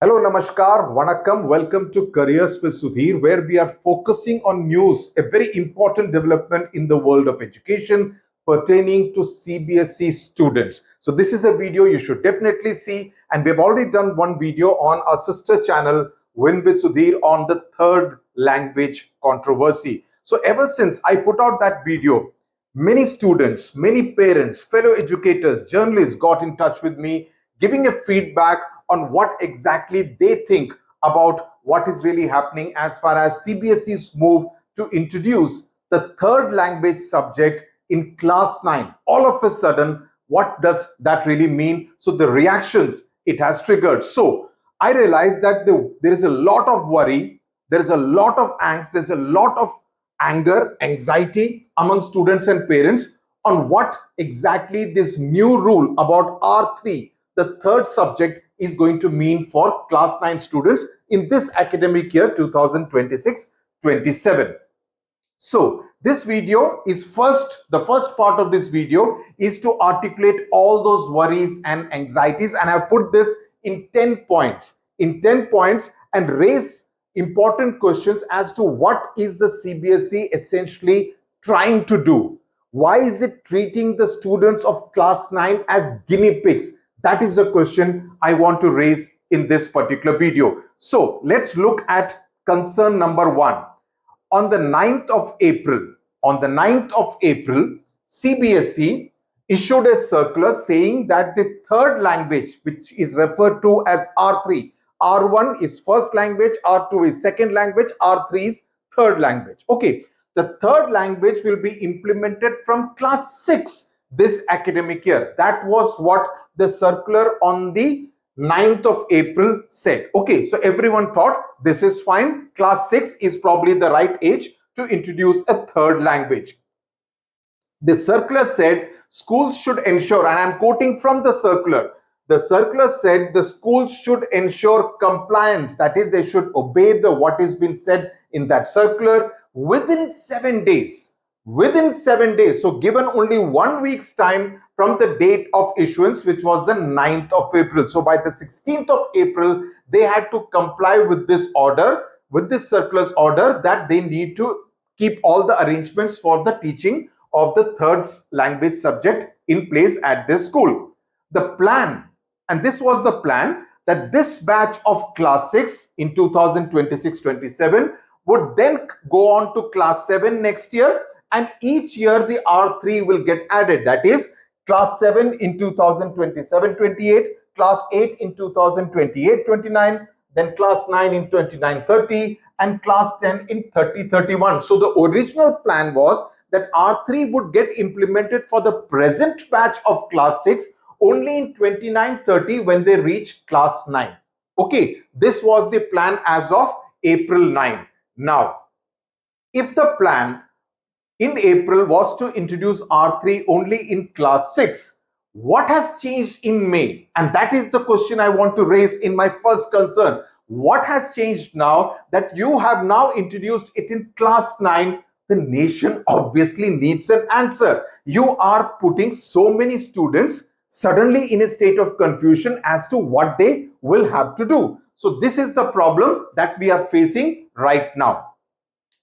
Hello, Namaskar, Vanakkam. Welcome to Careers with Sudhir, where we are focusing on news, a very important development in the world of education pertaining to CBSE students. So, this is a video you should definitely see, and we've already done one video on our sister channel, Win with Sudhir, on the third language controversy. So, ever since I put out that video, many students, many parents, fellow educators, journalists got in touch with me, giving a feedback on what exactly they think about what is really happening as far as CBSE's move to introduce the third language subject in class 9. All of a sudden, what does that really mean? So the reactions it has triggered. So I realized that there is a lot of worry, there is a lot of angst, there's a lot of anger, anxiety among students and parents on what exactly this new rule about R3, the third subject, is going to mean for class 9 students in this academic year 2026-27. So this video is the first part of this video is to articulate all those worries and anxieties, and I've put this in 10 points, and raise important questions as to what is the CBSE essentially trying to do. Why is it treating the students of class 9 as guinea pigs? That is the question I want to raise in this particular video. So let's look at concern number 1. On the 9th of April, CBSE issued a circular saying that the third language, which is referred to as R3, R1 is first language, R2 is second language, R3 is third language. Okay, the third language will be implemented from class 6 this academic year. That was what the circular on the 9th of April said. Okay, so everyone thought this is fine. Class 6 is probably the right age to introduce a third language. The circular said schools should ensure, and I'm quoting from the circular said the schools should ensure compliance, that is, they should obey what has been said in that circular within 7 days. So given only 1 week's time from the date of issuance, which was the 9th of April. So by the 16th of April, they had to comply with this order, with this circular's order, that they need to keep all the arrangements for the teaching of the third language subject in place at this school. The plan, and this was the plan, that this batch of class 6 in 2026-27 would then go on to class 7 next year, and each year the R3 will get added. That is, class 7 in 2027-28, class 8 in 2028-29, then class 9 in 29-30, and class 10 in 30-31. So the original plan was that R3 would get implemented for the present batch of class 6 only in 29-30 when they reach class 9. Okay, this was the plan as of April 9. Now, if the plan in April was to introduce R3 only in class 6, what has changed in May? And that is the question I want to raise in my first concern. What has changed now that you have now introduced it in class 9? The nation obviously needs an answer. You are putting so many students suddenly in a state of confusion as to what they will have to do. So this is the problem that we are facing right now.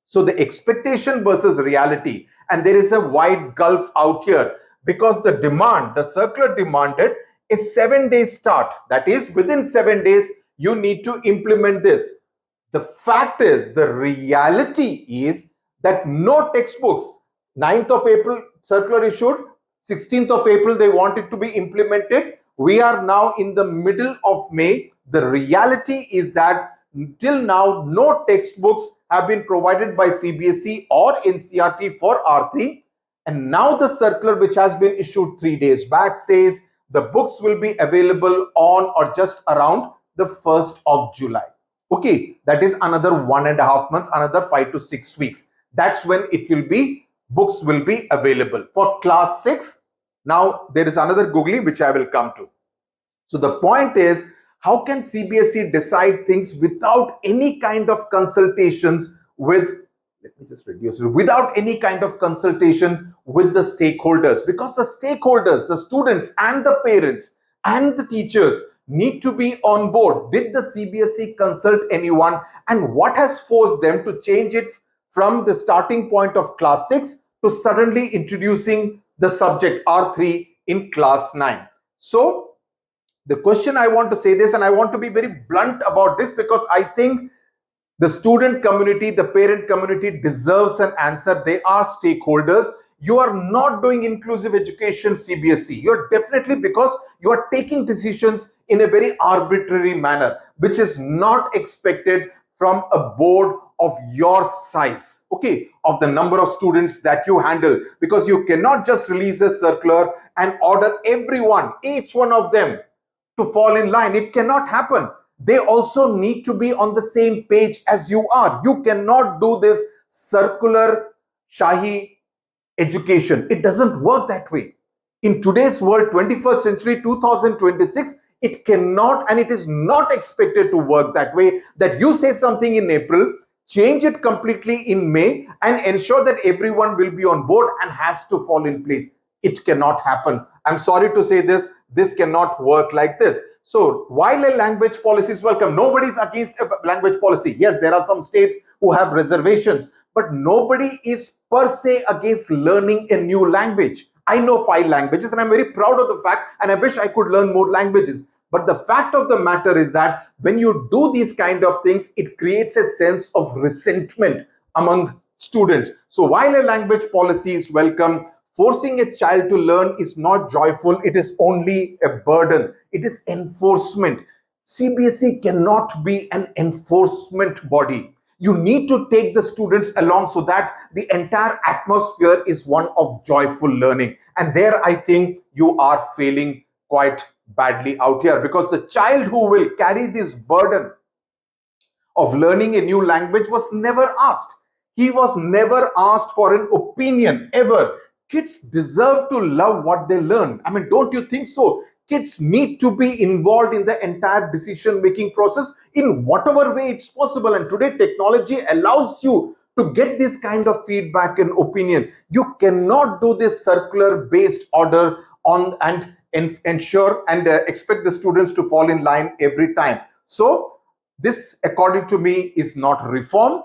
So the expectation versus reality, and there is a wide gulf out here, because the circular demanded a 7-day start. That is, within 7 days, you need to implement this. The fact is, the reality is that no textbooks, 9th of April circular issued, 16th of April they want it to be implemented. We are now in the middle of May. The reality is that till now, no textbooks have been provided by CBSE or NCERT for R3. And now the circular, which has been issued 3 days back, says the books will be available on or just around the 1st of July. Okay, that is another 1.5 months, another 5 to 6 weeks. That's when books will be available. For class 6, now there is another googly which I will come to. So the point is, how can CBSE decide things without any kind of consultations with, without any kind of consultation with the stakeholders? Because the stakeholders, the students and the parents and the teachers, need to be on board? Did the CBSE consult anyone? And what has forced them to change it from the starting point of class 6 to suddenly introducing the subject R3 in class 9? So the question I want to say this, and I want to be very blunt about this, because I think the student community, the parent community deserves an answer. They are stakeholders. You are not doing inclusive education CBSE. You're definitely, because you are taking decisions in a very arbitrary manner, which is not expected from a board of your size, okay, of the number of students that you handle, because you cannot just release a circular and order everyone, each one of them, to fall in line. It cannot happen. They also need to be on the same page as you are. You cannot do this circular Shahi education. It doesn't work that way. In today's world, 21st century, 2026, it cannot, and it is not expected to work that way, that you say something in April, change it completely in May, and ensure that everyone will be on board and has to fall in place. It cannot happen. I'm sorry to say this cannot work like this. So while a language policy is welcome, nobody is against a language policy. Yes, there are some states who have reservations, but nobody is per se against learning a new language. I know 5 languages and I'm very proud of the fact, and I wish I could learn more languages. But the fact of the matter is that when you do these kind of things, it creates a sense of resentment among students. So while a language policy is welcome, forcing a child to learn is not joyful. It is only a burden. It is enforcement. CBSE cannot be an enforcement body. You need to take the students along so that the entire atmosphere is one of joyful learning. And there I think you are failing quite badly out here, because the child who will carry this burden of learning a new language was never asked. He was never asked for an opinion ever. Kids deserve to love what they learn. I mean, don't you think so? Kids need to be involved in the entire decision-making process in whatever way it's possible. And today, technology allows you to get this kind of feedback and opinion. You cannot do this circular-based order on and ensure and expect the students to fall in line every time. So this, according to me, is not reform.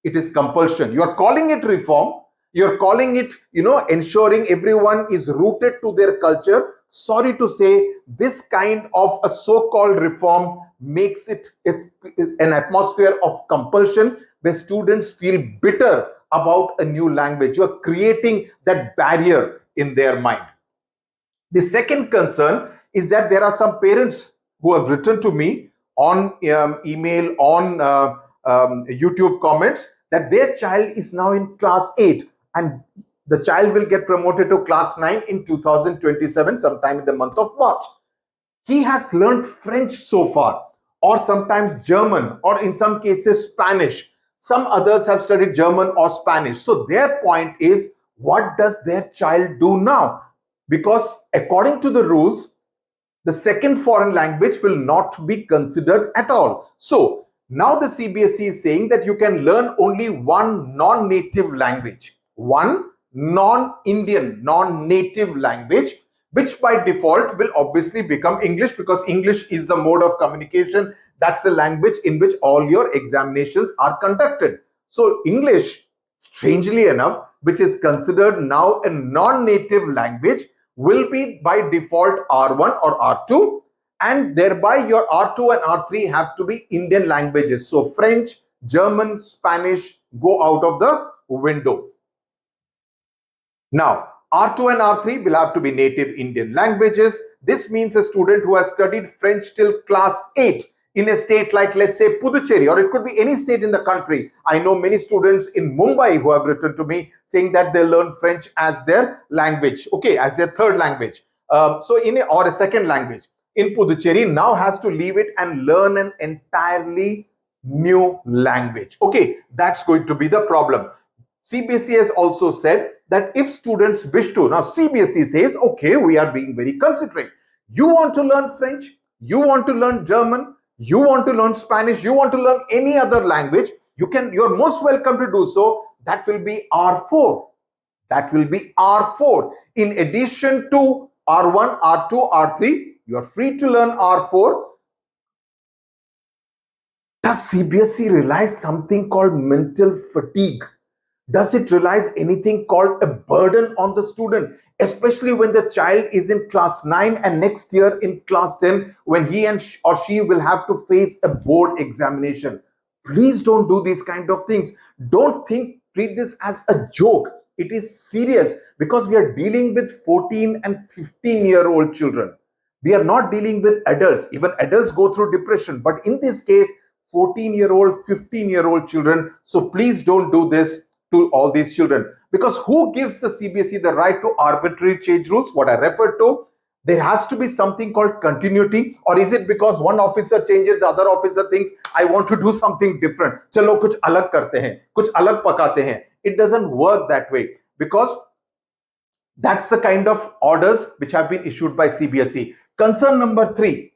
It is compulsion. You are calling it reform. You're calling it, ensuring everyone is rooted to their culture. Sorry to say, this kind of a so-called reform makes it is an atmosphere of compulsion where students feel bitter about a new language. You're creating that barrier in their mind. The second concern is that there are some parents who have written to me on email, on YouTube comments, that their child is now in class 8 and the child will get promoted to class 9 in 2027, sometime in the month of March. He has learned French so far, or sometimes German, or in some cases Spanish. Some others have studied German or Spanish. So their point is, what does their child do now? Because according to the rules, the second foreign language will not be considered at all. So now the CBSE is saying that you can learn only one non-native language, one non-Indian, non-native language, which by default will obviously become English, because English is the mode of communication. That's the language in which all your examinations are conducted. So English, strangely enough, which is considered now a non-native language, will be by default R1 or R2, and thereby your R2 and R3 have to be Indian languages. So French, German, Spanish go out of the window. Now, R2 and R3 will have to be native Indian languages. This means a student who has studied French till class 8 in a state like, let's say, Puducherry, or it could be any state in the country. I know many students in Mumbai who have written to me saying that they learn French as their language, okay, as their third language. Or a second language. In Puducherry, now has to leave it and learn an entirely new language. Okay, that's going to be the problem. CBSE has also said that if students wish to, now CBSE says, okay, we are being very considerate. You want to learn French, you want to learn German, you want to learn Spanish, you want to learn any other language, you're most welcome to do so. That will be R4. That will be R4. In addition to R1, R2, R3, You are free to learn R4. Does CBSE realize something called mental fatigue? Does it realize anything called a burden on the student, especially when the child is in class 9 and next year in class 10, when he or she will have to face a board examination? Please don't do these kind of things. Don't treat this as a joke. It is serious, because we are dealing with 14 and 15-year-old children. We are not dealing with adults. Even adults go through depression, but in this case, 14-year-old, 15-year-old children. So please don't do this to all these children, because who gives the CBSE the right to arbitrarily change rules? What I referred to, there has to be something called continuity. Or is it because one officer changes, the other officer thinks, I want to do something different, chalo kuch alag karte hain, kuch alag pakate hain? It doesn't work that way, because that's the kind of orders which have been issued by CBSE. Concern number 3,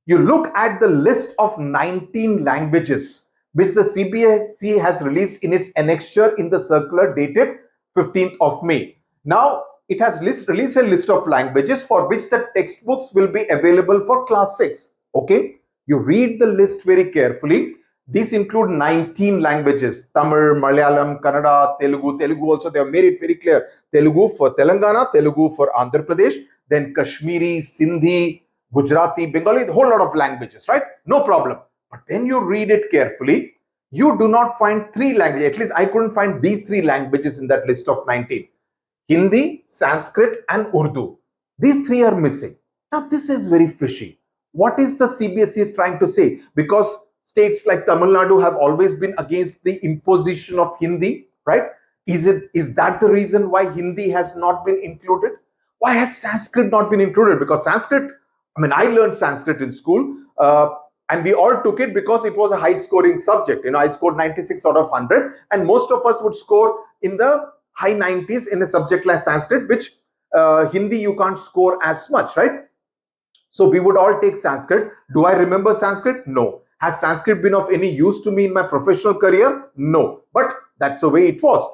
you look at the list of 19 languages which the CBSE has released in its annexure in the circular dated 15th of May. Now, it has released a list of languages for which the textbooks will be available for class 6. Okay, you read the list very carefully. These include 19 languages: Tamil, Malayalam, Kannada, Telugu. Telugu also, they have made it very clear. Telugu for Telangana, Telugu for Andhra Pradesh, then Kashmiri, Sindhi, Gujarati, Bengali, a whole lot of languages, right? No problem. But when you read it carefully, you do not find 3 languages. At least I couldn't find these 3 languages in that list of 19. Hindi, Sanskrit, and Urdu. These 3 are missing. Now, this is very fishy. What is the CBSE trying to say? Because states like Tamil Nadu have always been against the imposition of Hindi, right? Is that the reason why Hindi has not been included? Why has Sanskrit not been included? Because Sanskrit, I mean, I learned Sanskrit in school, and we all took it because it was a high-scoring subject. You know, I scored 96 out of 100, and most of us would score in the high 90s in a subject like Sanskrit, which Hindi you can't score as much, right? So we would all take Sanskrit. Do I remember Sanskrit? No. Has Sanskrit been of any use to me in my professional career? No. But that's the way it was.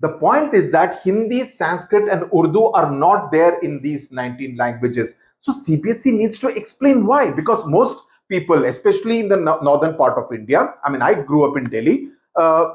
The point is that Hindi, Sanskrit, and Urdu are not there in these 19 languages. So CBSE needs to explain why. Because most people, especially in the northern part of India, I mean, I grew up in Delhi,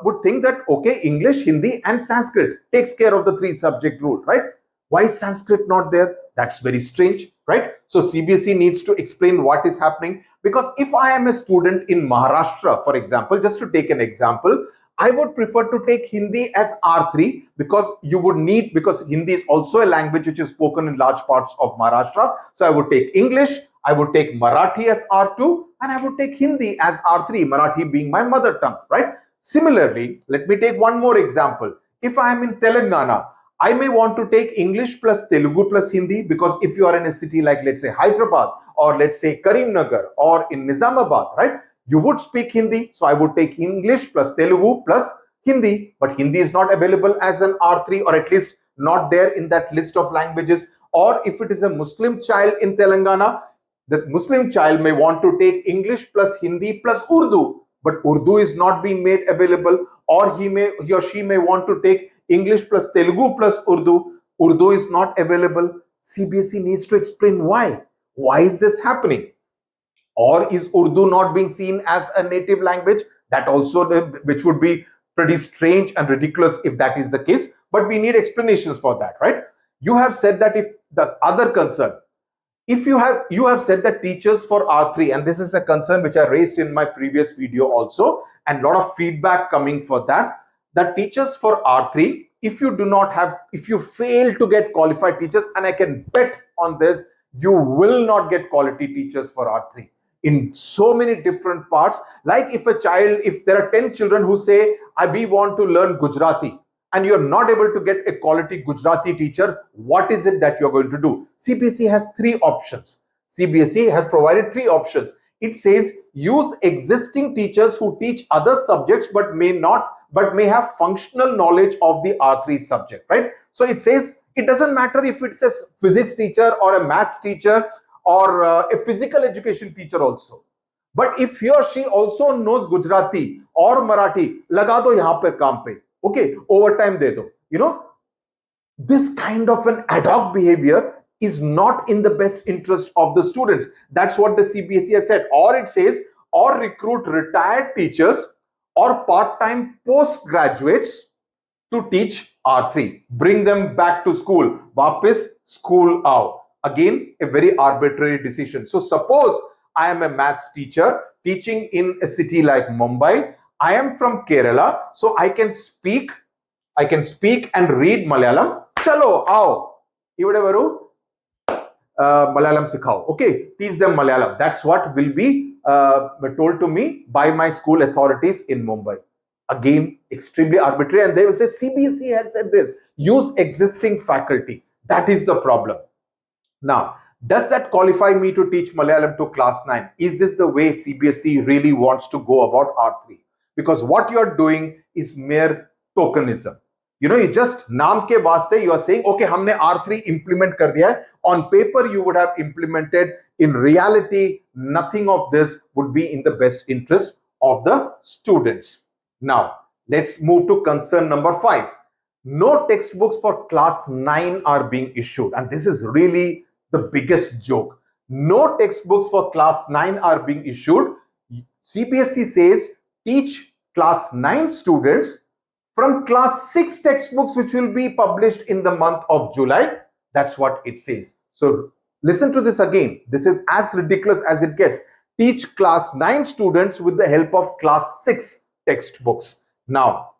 would think that, okay, English, Hindi, and Sanskrit takes care of the 3 subject rule, right? Why is Sanskrit not there? That's very strange, right? So CBSE needs to explain what is happening. Because if I am a student in Maharashtra, for example, just to take an example, I would prefer to take Hindi as R3, because you would need, because Hindi is also a language which is spoken in large parts of Maharashtra. So I would take English, I would take Marathi as R2, and I would take Hindi as R3, Marathi being my mother tongue, right? Similarly, let me take one more example. If I am in Telangana, I may want to take English plus Telugu plus Hindi, because if you are in a city like, let's say, Hyderabad, or let's say Karimnagar, or in Nizamabad, right, you would speak Hindi. So I would take English plus Telugu plus Hindi, but Hindi is not available as an R3, or at least not there in that list of languages. Or if it is a Muslim child in Telangana, the Muslim child may want to take English plus Hindi plus Urdu, but Urdu is not being made available. Or he or she may want to take English plus Telugu plus Urdu. Urdu is not available. CBSE needs to explain why. Why is this happening? Or is Urdu not being seen as a native language? That also, which would be pretty strange and ridiculous if that is the case. But we need explanations for that, right? You have said that if the other concern, if you have said that teachers for R3, and this is a concern which I raised in my previous video also, and a lot of feedback coming for that teachers for R3, if you fail to get qualified teachers, and I can bet on this, you will not get quality teachers for R3 in so many different parts. Like if there are 10 children who say, we want to learn Gujarati, and you're not able to get a quality Gujarati teacher, what is it that you're going to do? CBSE has 3 options. CBSE has provided 3 options. It says use existing teachers who teach other subjects but may have functional knowledge of the R3 subject, right? So it says it doesn't matter if it's a physics teacher or a maths teacher or a physical education teacher also. But if he or she also knows Gujarati or Marathi, laga do yahan per kaam pe. Okay, overtime de do. You know, this kind of an ad hoc behavior is not in the best interest of the students. That's what the CBSE has said. Or it says, or recruit retired teachers or part-time postgraduates to teach R3. Bring them back to school. Wapis school aao. Again, a very arbitrary decision. So suppose I am a maths teacher teaching in a city like Mumbai. I am from Kerala, so I can speak and read Malayalam. Chalo, aao. Ivide varu. Malayalam sikhao. Okay, teach them Malayalam. That's what will be told to me by my school authorities in Mumbai. Again, extremely arbitrary, and they will say CBSE has said this. Use existing faculty. That is the problem. Now, does that qualify me to teach Malayalam to class 9? Is this the way CBSE really wants to go about R3? Because what you are doing is mere tokenism. You know, you just naam ke vaste, you are saying, okay, humne R3 implement kar diya hai. On paper, you would have implemented. In reality, nothing of this would be in the best interest of the students. Now, let's move to concern number 5. No textbooks for class 9 are being issued. And this is really the biggest joke. No textbooks for class 9 are being issued. CBSE says teach class 9 students from class 6 textbooks which will be published in the month of July. That's what it says. So listen to this again. This is as ridiculous as it gets. Teach class 9 students with the help of class 6 textbooks. Now,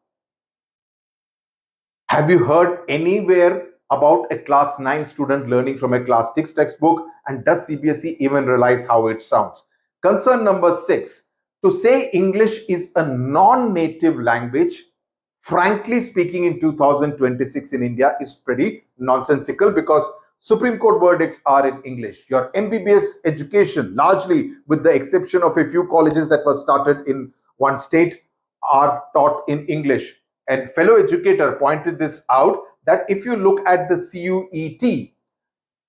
have you heard anywhere about a class 9 student learning from a class 6 textbook? And does CBSE even realize how it sounds? Concern number 6. To say English is a non-native language, frankly speaking, in 2026 in India is pretty nonsensical, because Supreme Court verdicts are in English. Your MBBS education, largely with the exception of a few colleges that were started in one state, are taught in English. And fellow educator pointed this out, that if you look at the CUET,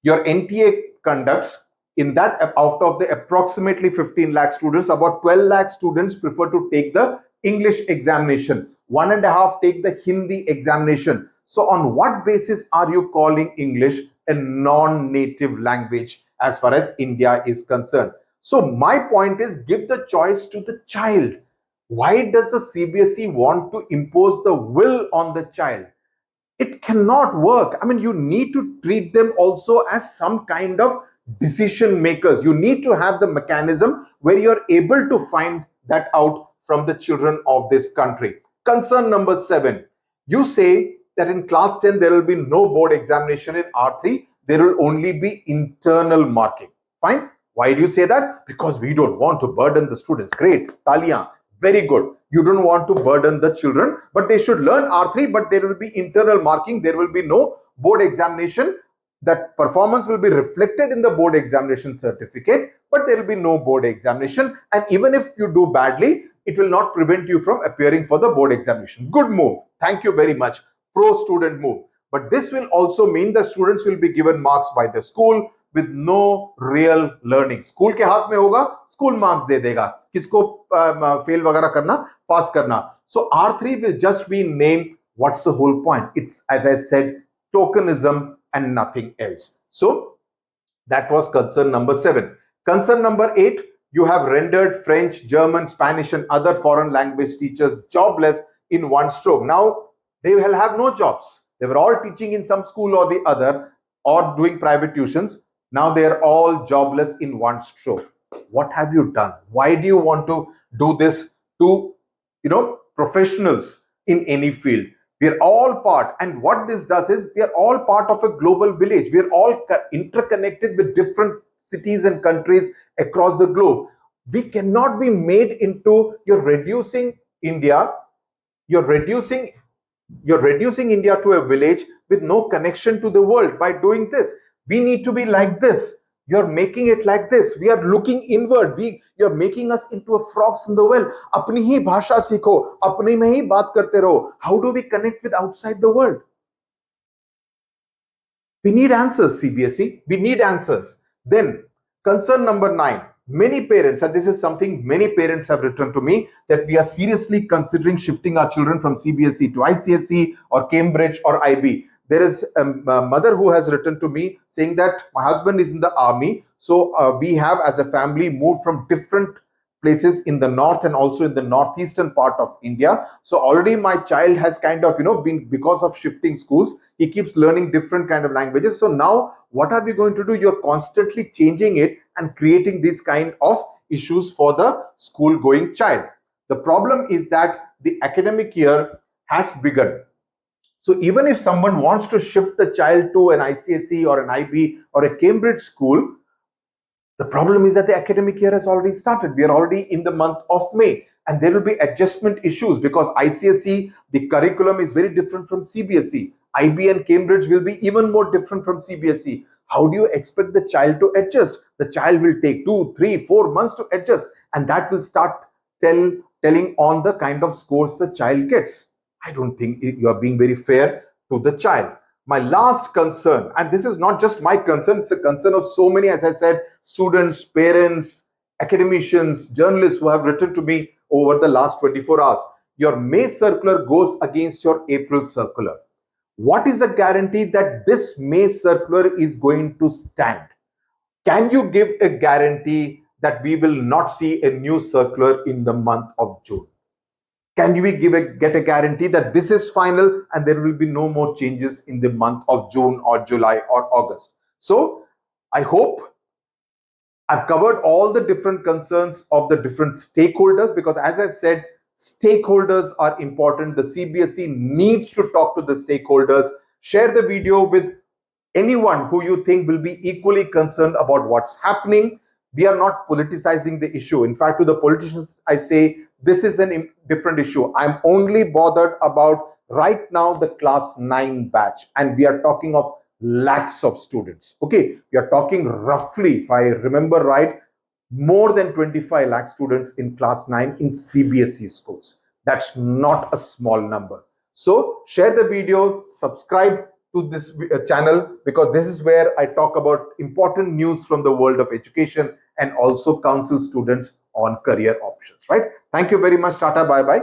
your NTA conducts, in that out of the approximately 15 lakh students, about 12 lakh students prefer to take the English examination. 1.5 take the Hindi examination. So on what basis are you calling English a non-native language as far as India is concerned? So my point is, give the choice to the child. Why does the CBSE want to impose the will on the child? It cannot work. I mean, you need to treat them also as some kind of decision makers. You need to have the mechanism where you're able to find that out from the children of this country. Concern number 7. You say that in class 10, there will be no board examination in R3. There will only be internal marking. Fine. Why do you say that? Because we don't want to burden the students. Great. Taliyan. Very good. You don't want to burden the children, but they should learn R3, but there will be internal marking. There will be no board examination. That performance will be reflected in the board examination certificate, but there will be no board examination. And even if you do badly, it will not prevent you from appearing for the board examination. Good move. Thank you very much. Pro-student move. But this will also mean that students will be given marks by the school with no real learning. School के हाथ में होगा, school marks दे देगा. किसको fail वगैरह करना, pass करना. So R3 will just be named. What's the whole point? It's, as I said, tokenism and nothing else. So that was concern number 7. Concern number 8, you have rendered French, German, Spanish and other foreign language teachers jobless in one stroke. Now they will have no jobs. They were all teaching in some school or the other, or doing private tuitions. Now they are all jobless in one stroke. What have you done? Why do you want to do this to, professionals in any field? We are all part, and what this does is we are all part of a global village. We are all interconnected with different cities and countries across the globe. We cannot be made into, you're reducing India India to a village with no connection to the world by doing this. We need to be like this. You're making it like this. We are looking inward. You're making us into a frogs in the well. Apni hi bhasha sikho, apne mein hi baat karte raho. How do we connect with outside the world? We need answers, CBSE. We need answers. Then, concern number 9. Many parents, and this is something many parents have written to me, that we are seriously considering shifting our children from CBSE to ICSE or Cambridge or IB. There is a mother who has written to me saying that my husband is in the army, so we have as a family moved from different places in the north and also in the northeastern part of India. So already my child has kind of, been, because of shifting schools, he keeps learning different kind of languages. So now what are we going to do? You're constantly changing it and creating these kind of issues for the school going child. The problem is that the academic year has begun. So even if someone wants to shift the child to an ICSE or an IB or a Cambridge school, the problem is that the academic year has already started. We are already in the month of May, and there will be adjustment issues because ICSE, the curriculum is very different from CBSE. IB and Cambridge will be even more different from CBSE. How do you expect the child to adjust? The child will take 2, 3, 4 months to adjust, and that will start telling on the kind of scores the child gets. I don't think you are being very fair to the child. My last concern, and this is not just my concern, it's a concern of so many, as I said, students, parents, academicians, journalists who have written to me over the last 24 hours. Your May circular goes against your April circular. What is the guarantee that this May circular is going to stand? Can you give a guarantee that we will not see a new circular in the month of June? Can we get a guarantee that this is final and there will be no more changes in the month of June or July or August? So I hope I've covered all the different concerns of the different stakeholders, because as I said, stakeholders are important. The CBSE needs to talk to the stakeholders. Share the video with anyone who you think will be equally concerned about what's happening. We are not politicizing the issue. In fact, to the politicians, I say this is a different issue. I'm only bothered about right now the class 9 batch, and we are talking of lakhs of students. Okay, we are talking roughly, if I remember right, more than 25 lakh students in class 9 in CBSE schools. That's not a small number. So share the video, subscribe to this channel, because this is where I talk about important news from the world of education and also counsel students on career options, right? Thank you very much. Tata, bye bye.